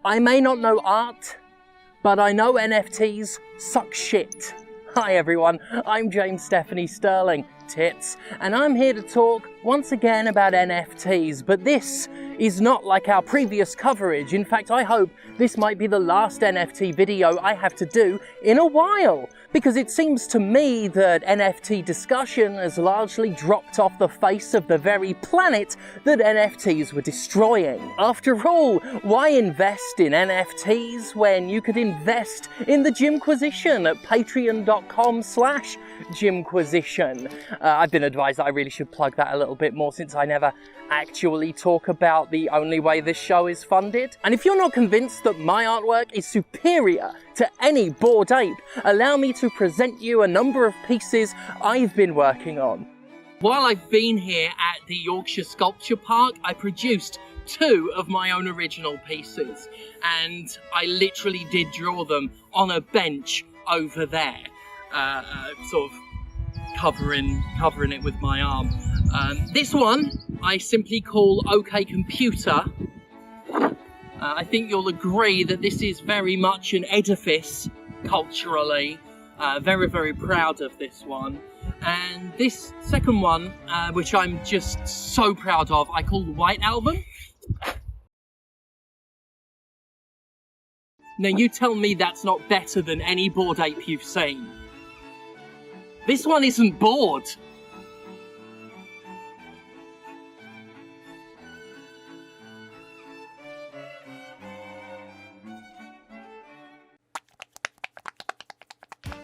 I may not know art, but I know NFTs suck shit. Hi everyone, I'm James Stephanie Sterling, tits, and I'm here to talk once again about NFTs, but this is not like our previous coverage. In fact, I hope this might be the last NFT video I have to do in a while, because it seems to me that NFT discussion has largely dropped off the face of the very planet that NFTs were destroying. After all, why invest in NFTs when you could invest in the Jimquisition at patreon.com/Jimquisition? I've been advised that I really should plug that a little bit more since I never actually talk about the only way this show is funded. And if you're not convinced that my artwork is superior to any Bored Ape, allow me to present you a number of pieces I've been working on. While I've been here at the Yorkshire Sculpture Park, I produced 2 of my own original pieces, and I literally did draw them on a bench over there, sort of covering it with my arm. This one I simply call OK Computer. I think you'll agree that this is very much an edifice culturally. Very, very proud of this one. And this second one, which I'm just so proud of, I call the White Album. Now you tell me that's not better than any Bored Ape you've seen. This one isn't bored.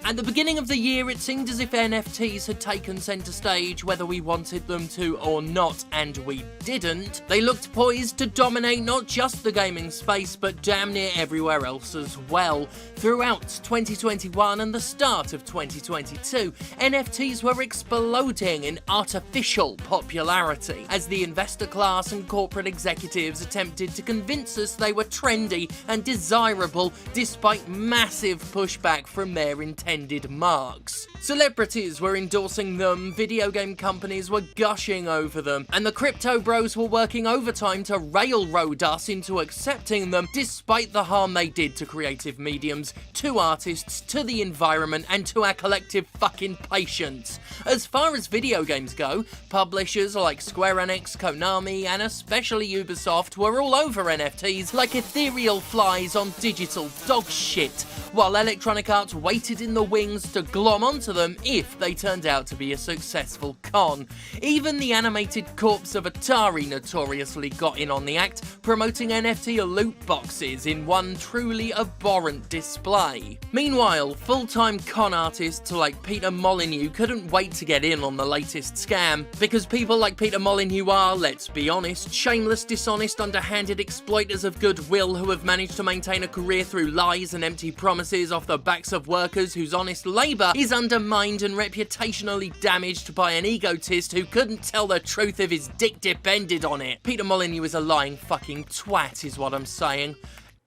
At the beginning of the year, it seemed as if NFTs had taken centre stage whether we wanted them to or not, and we didn't. They looked poised to dominate not just the gaming space, but damn near everywhere else as well. Throughout 2021 and the start of 2022, NFTs were exploding in artificial popularity as the investor class and corporate executives attempted to convince us they were trendy and desirable despite massive pushback from their intended marks. Celebrities were endorsing them, video game companies were gushing over them, and the crypto bros were working overtime to railroad us into accepting them despite the harm they did to creative mediums, to artists, to the environment, and to our collective fucking patience. As far as video games go, publishers like Square Enix, Konami, and especially Ubisoft were all over NFTs like ethereal flies on digital dog shit, while Electronic Arts waited in the wings to glom onto them if they turned out to be a successful con. Even the animated corpse of Atari notoriously got in on the act, promoting NFT loot boxes in one truly abhorrent display. Meanwhile, full-time con artists like Peter Molyneux couldn't wait to get in on the latest scam, because people like Peter Molyneux are, let's be honest, shameless, dishonest, underhanded exploiters of goodwill who have managed to maintain a career through lies and empty promises off the backs of workers whose honest labour is undermined and reputationally damaged by an egotist who couldn't tell the truth if his dick depended on it. Peter Molyneux is a lying fucking twat is what I'm saying.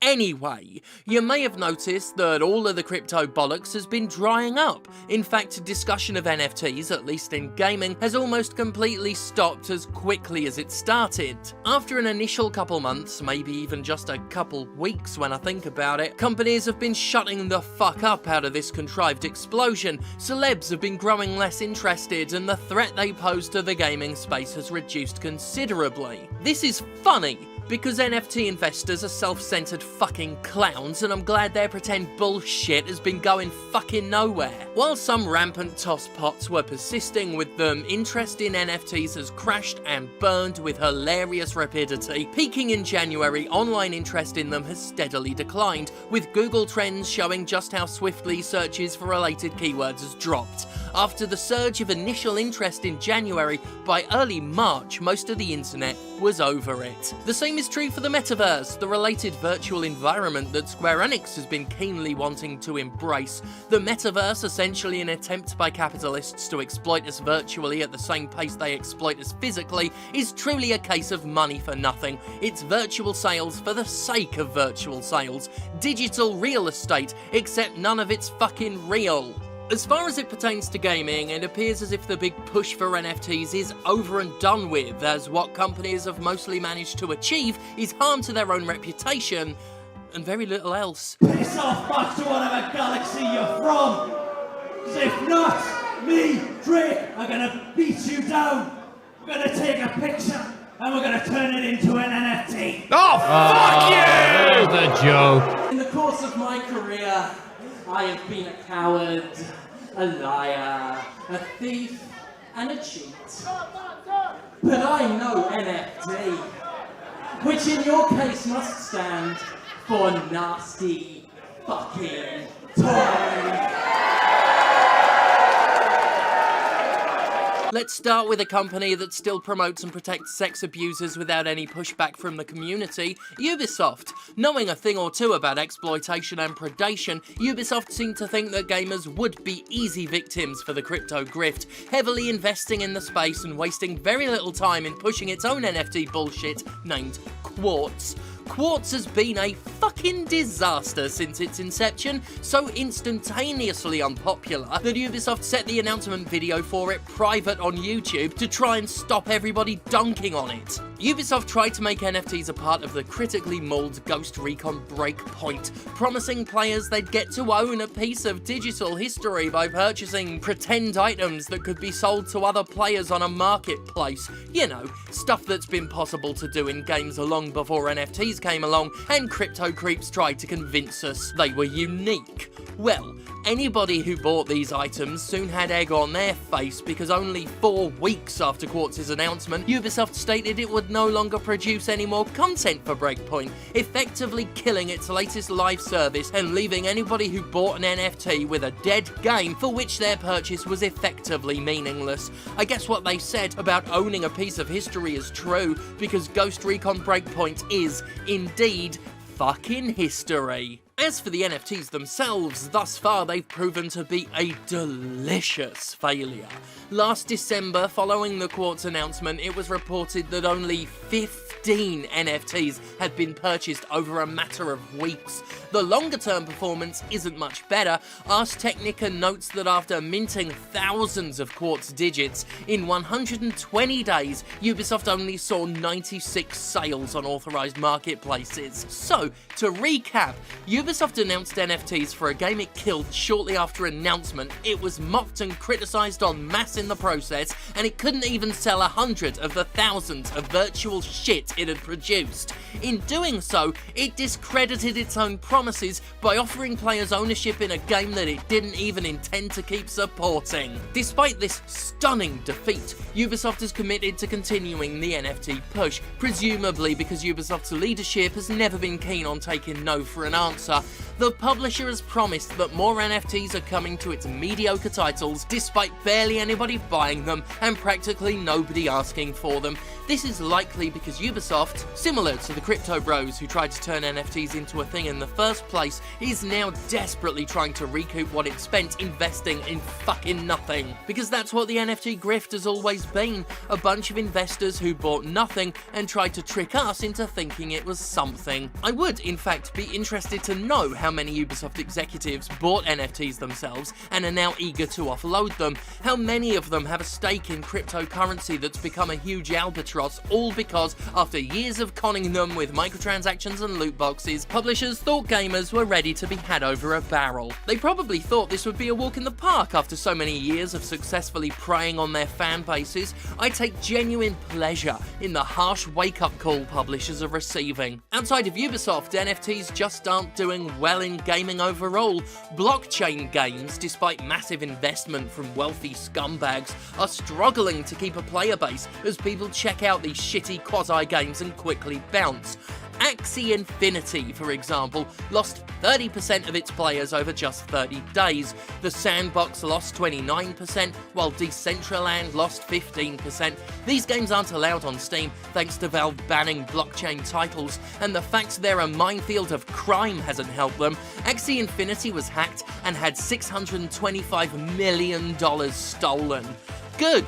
Anyway, you may have noticed that all of the crypto bollocks has been drying up. In fact, discussion of NFTs, at least in gaming, has almost completely stopped as quickly as it started. After an initial couple months, maybe even just a couple weeks when I think about it, companies have been shutting the fuck up out of this contrived explosion, celebs have been growing less interested, and the threat they pose to the gaming space has reduced considerably. This is funny, because NFT investors are self-centered fucking clowns, and I'm glad their pretend bullshit has been going fucking nowhere. While some rampant tosspots were persisting with them, interest in NFTs has crashed and burned with hilarious rapidity. Peaking in January, online interest in them has steadily declined, with Google Trends showing just how swiftly searches for related keywords has dropped. After the surge of initial interest in January, by early March, most of the internet was over it. The same is true for the metaverse, the related virtual environment that Square Enix has been keenly wanting to embrace. The metaverse, essentially an attempt by capitalists to exploit us virtually at the same pace they exploit us physically, is truly a case of money for nothing. It's virtual sales for the sake of virtual sales. Digital real estate, except none of it's fucking real. As far as it pertains to gaming, it appears as if the big push for NFTs is over and done with, as what companies have mostly managed to achieve is harm to their own reputation, and very little else. Piss off back to whatever galaxy you're from! 'Cause if not, me, Drake, are gonna beat you down. We're gonna take a picture and we're gonna turn it into an NFT. Oh, fuck you! That's a joke. In the course of my career, I have been a coward, a liar, a thief, and a cheat. But I know NFT, which in your case must stand for nasty fucking toy. Let's start with a company that still promotes and protects sex abusers without any pushback from the community, Ubisoft. Knowing a thing or two about exploitation and predation, Ubisoft seemed to think that gamers would be easy victims for the crypto grift, heavily investing in the space and wasting very little time in pushing its own NFT bullshit named Quartz. Quartz has been a fucking disaster since its inception, so instantaneously unpopular that Ubisoft set the announcement video for it private on YouTube to try and stop everybody dunking on it. Ubisoft tried to make NFTs a part of the critically mauled Ghost Recon Breakpoint, promising players they'd get to own a piece of digital history by purchasing pretend items that could be sold to other players on a marketplace. You know, stuff that's been possible to do in games long before NFTs came along, and crypto creeps tried to convince us they were unique. Well, anybody who bought these items soon had egg on their face, because only 4 weeks after Quartz's announcement, Ubisoft stated it would no longer produce any more content for Breakpoint, effectively killing its latest live service and leaving anybody who bought an NFT with a dead game for which their purchase was effectively meaningless. I guess what they said about owning a piece of history is true, because Ghost Recon Breakpoint is, indeed, fucking history. As for the NFTs themselves, thus far they've proven to be a delicious failure. Last December, following the Quartz announcement, it was reported that only 15 NFTs had been purchased over a matter of weeks. The longer-term performance isn't much better. Ars Technica notes that after minting thousands of Quartz digits, in 120 days, Ubisoft only saw 96 sales on authorized marketplaces. So, to recap, Ubisoft announced NFTs for a game it killed shortly after announcement. It was mocked and criticised en masse in the process, and it couldn't even sell 100 of the thousands of virtual shit it had produced. In doing so, it discredited its own promises by offering players ownership in a game that it didn't even intend to keep supporting. Despite this stunning defeat, Ubisoft is committed to continuing the NFT push, presumably because Ubisoft's leadership has never been keen on taking no for an answer. The publisher has promised that more NFTs are coming to its mediocre titles, despite barely anybody buying them and practically nobody asking for them. This is likely because Ubisoft, similar to the crypto bros who tried to turn NFTs into a thing in the first place, is now desperately trying to recoup what it spent investing in fucking nothing. Because that's what the NFT grift has always been, a bunch of investors who bought nothing and tried to trick us into thinking it was something. I would, in fact, be interested to know how many Ubisoft executives bought NFTs themselves and are now eager to offload them. How many of them have a stake in cryptocurrency that's become a huge albatross, all because, after years of conning them with microtransactions and loot boxes, publishers thought gamers were ready to be had over a barrel. They probably thought this would be a walk in the park after so many years of successfully preying on their fan bases. I take genuine pleasure in the harsh wake-up call publishers are receiving. Outside of Ubisoft, NFTs just aren't doing well in gaming overall. Blockchain games, despite massive investment from wealthy scumbags, are struggling to keep a player base as people check out these shitty quasi-games and quickly bounce. Axie Infinity, for example, lost 30% of its players over just 30 days. The Sandbox lost 29%, while Decentraland lost 15%. These games aren't allowed on Steam, thanks to Valve banning blockchain titles, and the fact they're a minefield of crime hasn't helped them. Axie Infinity was hacked and had $625 million stolen. Good.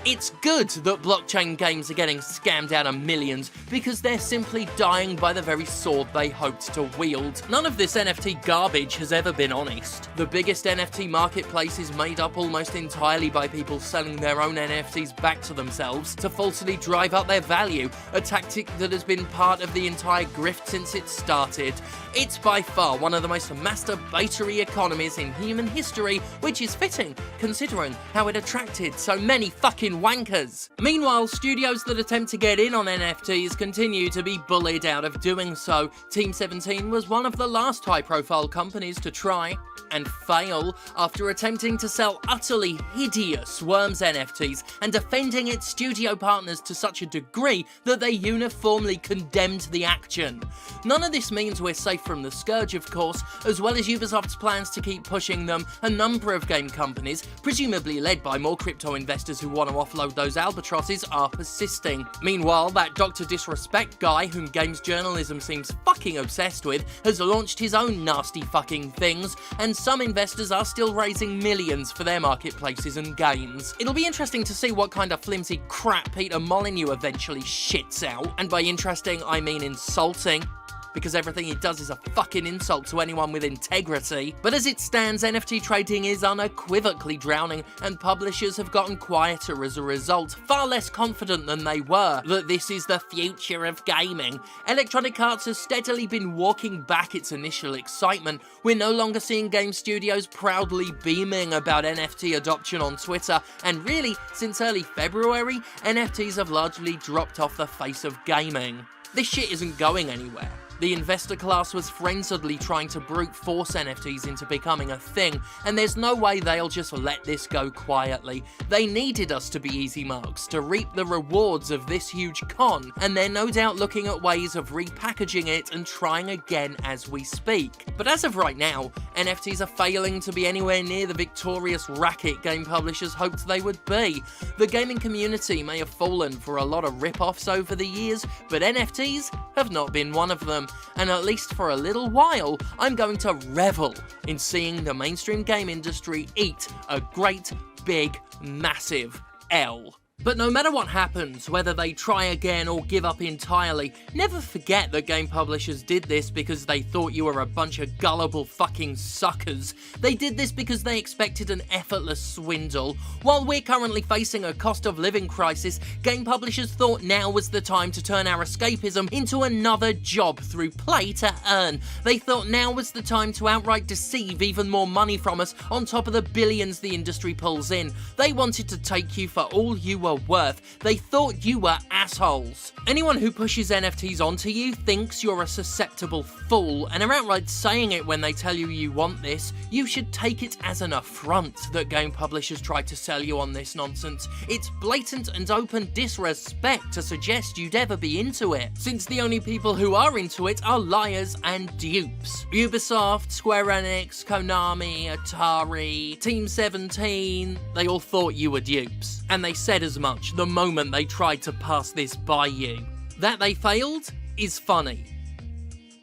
It's good that blockchain games are getting scammed out of millions because they're simply dying by the very sword they hoped to wield. None of this NFT garbage has ever been honest. The biggest NFT marketplace is made up almost entirely by people selling their own NFTs back to themselves to falsely drive up their value, a tactic that has been part of the entire grift since it started. It's by far one of the most masturbatory economies in human history, which is fitting, considering how it attracted so many fucking wankers. Meanwhile, studios that attempt to get in on NFTs continue to be bullied out of doing so. Team 17 was one of the last high-profile companies to try and fail after attempting to sell utterly hideous Worms NFTs and defending its studio partners to such a degree that they uniformly condemned the action. None of this means we're safe from the scourge, of course. As well as Ubisoft's plans to keep pushing them, a number of game companies, presumably led by more crypto investors who want to offload those albatrosses, are persisting. Meanwhile, that Dr. Disrespect guy, whom games journalism seems fucking obsessed with, has launched his own nasty fucking things, and some investors are still raising millions for their marketplaces and games. It'll be interesting to see what kind of flimsy crap Peter Molyneux eventually shits out, and by interesting I mean insulting, because everything he does is a fucking insult to anyone with integrity. But as it stands, NFT trading is unequivocally drowning, and publishers have gotten quieter as a result, far less confident than they were that this is the future of gaming. Electronic Arts has steadily been walking back its initial excitement. We're no longer seeing game studios proudly beaming about NFT adoption on Twitter, and really, since early February, NFTs have largely dropped off the face of gaming. This shit isn't going anywhere. The investor class was frenziedly trying to brute force NFTs into becoming a thing, and there's no way they'll just let this go quietly. They needed us to be easy marks to reap the rewards of this huge con, and they're no doubt looking at ways of repackaging it and trying again as we speak. But as of right now, NFTs are failing to be anywhere near the victorious racket game publishers hoped they would be. The gaming community may have fallen for a lot of rip-offs over the years, but NFTs have not been one of them. And at least for a little while, I'm going to revel in seeing the mainstream game industry eat a great, big, massive L. But no matter what happens, whether they try again or give up entirely, never forget that game publishers did this because they thought you were a bunch of gullible fucking suckers. They did this because they expected an effortless swindle. While we're currently facing a cost of living crisis, game publishers thought now was the time to turn our escapism into another job through play to earn. They thought now was the time to outright deceive even more money from us on top of the billions the industry pulls in. They wanted to take you for all you were worth. They thought you were assholes. Anyone who pushes NFTs onto you thinks you're a susceptible fool and are outright saying it when they tell you you want this. You should take it as an affront that game publishers try to sell you on this nonsense. It's blatant and open disrespect to suggest you'd ever be into it, since the only people who are into it are liars and dupes. Ubisoft, Square Enix, Konami, Atari, Team 17, they all thought you were dupes. And they said as much the moment they tried to pass this by you. That they failed is funny.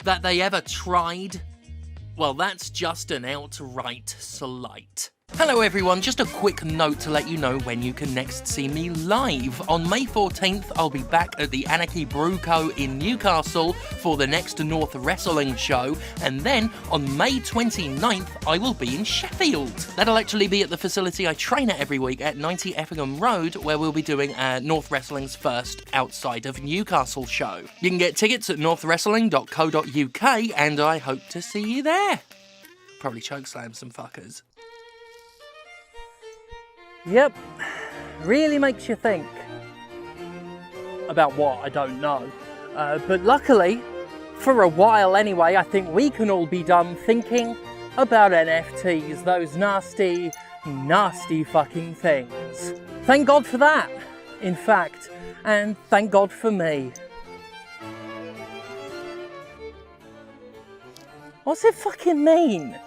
That they ever tried, well, that's just an outright slight. Hello everyone, just a quick note to let you know when you can next see me live. On May 14th, I'll be back at the Anarchy Brew Co. in Newcastle for the next North Wrestling show, and then on May 29th, I will be in Sheffield. That'll actually be at the facility I train at every week at 90 Effingham Road, where we'll be doing North Wrestling's first outside of Newcastle show. You can get tickets at northwrestling.co.uk, and I hope to see you there. Probably chokeslam some fuckers. Yep, really makes you think. About what, I don't know. But luckily, for a while anyway, I think we can all be done thinking about NFTs, those nasty, nasty fucking things. Thank God for that, in fact, and thank God for me. What's it fucking mean?